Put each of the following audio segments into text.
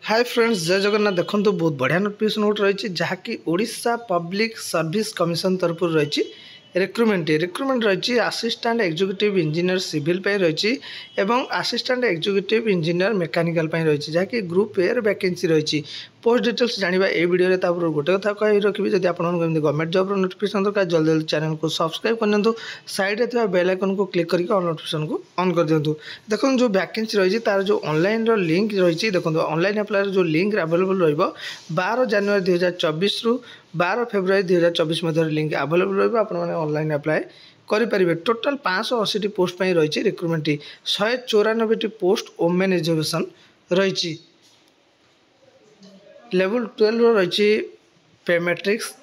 Hi friends, जय जगन्नाथ। देखो बहुत बढ़िया नोटिफिकेशन गोटे रही जहाँकि ओडिशा पब्लिक सर्विस कमिशन तरफ रही रिक्रुटमेंट रही असिस्टेंट एग्जीक्यूटिव इंजीनियर सिविल रही एवं असिस्टेंट एग्जीक्यूटिव इंजीनियर मेकानिकल रही जहाँकि ग्रुप ए वैकेंसी रही। पोस्ट डिटेल्स जाना ये वीडियो गोटे कथा कही रखी जब आप गवर्नमेंट जॉब नोटिफिकेशन दरकार जल्दी जल्दी चैनल को सब्सक्राइब कर साइड में बेल आइकन को क्लिक करके ऑल नोटिफिकेशन को ऑन कर दिंतु। देखो जो वैकेंसी रही तार जो ऑनलाइन लिंक रही देखो ऑनलाइन अप्लाई जो लिंक अवेलेबल रहा 12 जनवरी 2024 रु 12 फेब्रुआरी 2024 मध्य लिंक अवेलेबल रहा ऑनलाइन अप्लाई करेंगे। टोटाल 580 पोस्ट रही रिक्रुटमेंट 194 पोस्ट वोमेन एजुकेशन रही। लेवल 12 रही पे मैट्रिक्स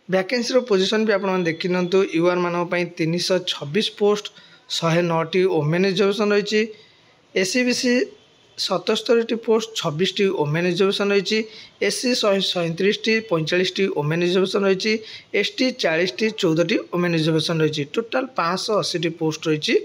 वैकेंसी पोजीशन भी आपने देखी नियंतु। यूआर मान 326 पोस्ट 109 वोमेन एजुकेशन रही। SC BC 77 post 26 women education रही। एससी 137 45 वोमेन एजुकेशन रही। एसटी 40 14 वोमेन एजुकेशन रही। टोटाल 580 पोस्ट रही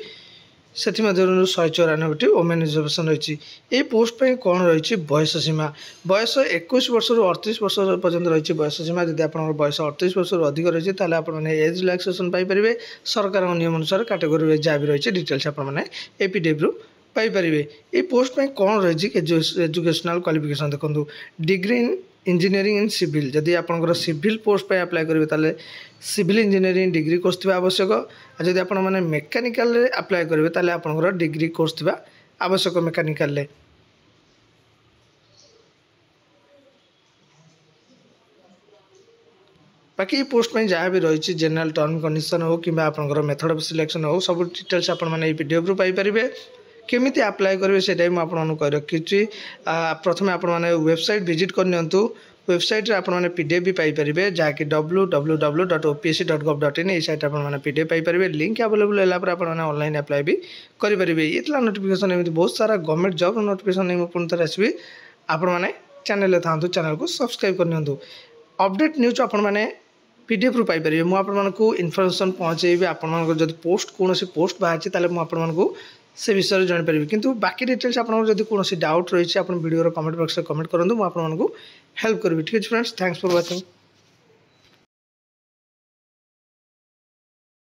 से 194 वोमेन एजुकेशन रही। ये पोस्ट पे कौन रही बयस सीमा बयस 21 वर्ष रु 38 वर्ष पर्यंत रही बयस सीमा। जब आप बयस 38 वर्ष अधिक रही है आपने एज रिलैक्सेशन पाइपर सरकार नियम अनुसार कैटेगोरी जहाँ भी रही डिटेल्स आपने एपीडीएफ रु पाइपर। ये पोस्ट पे कौन रही एजुकेशनल क्वालिफिकेशन देखो degree in engineering in civil जदि आपंकर सिविल पोस्ट पे अप्लाई करेंगे ताले सिविल इंजीनियरिंग डिग्री कोर्स थी आवश्यक। और जब आप मेकानिकल अप्लाई करेंगे ताले आपंकर डिग्री कोर्स थी आवश्यक मेकानिकल। बाकी पोस्ट में जहाँ भी रही जनरल टर्म कंडीशन हो कि मेथड ऑफ सिलेक्शन हो सब डिटेल्स आपने पीडीएफ रु पाइपर। केमी अप्लाई करेंगे से आपको कही रखी। प्रथम आपने वेबसाइट विजिट करनी वेबसाइट आपने पीडीएफ भी पाइपर जहाँकि www.opsc.gov.in ये साइट आपने पीडीएफ पाइपर। लिंक अवेलेबल है ऑनलाइन अप्लाई भी करेंगे। ये नोटिफिकेशन एमती बहुत सारा गवर्नमेंट जॉब नोटिफिकेशन नहीं पुणी थे आसबि आपने चैनल था चैनल को सब्सक्राइब करनी। अपडेट न्यूज आपने पीडीएफ रु पाइपर। मुझे इनफर्मेशन पहुँचेबी आपको जब पोस्ट कौन पोस्ट बाहर आपको से विषय जापर। किंतु बाकी डिटेल्स आपको जब कौन डाउट रही है वीडियो कमेंट बॉक्स में कमेंट करूँ मुझे आपको हेल्प करी। ठीक है फ्रेंड्स, थैंक्स फॉर वाचिंग।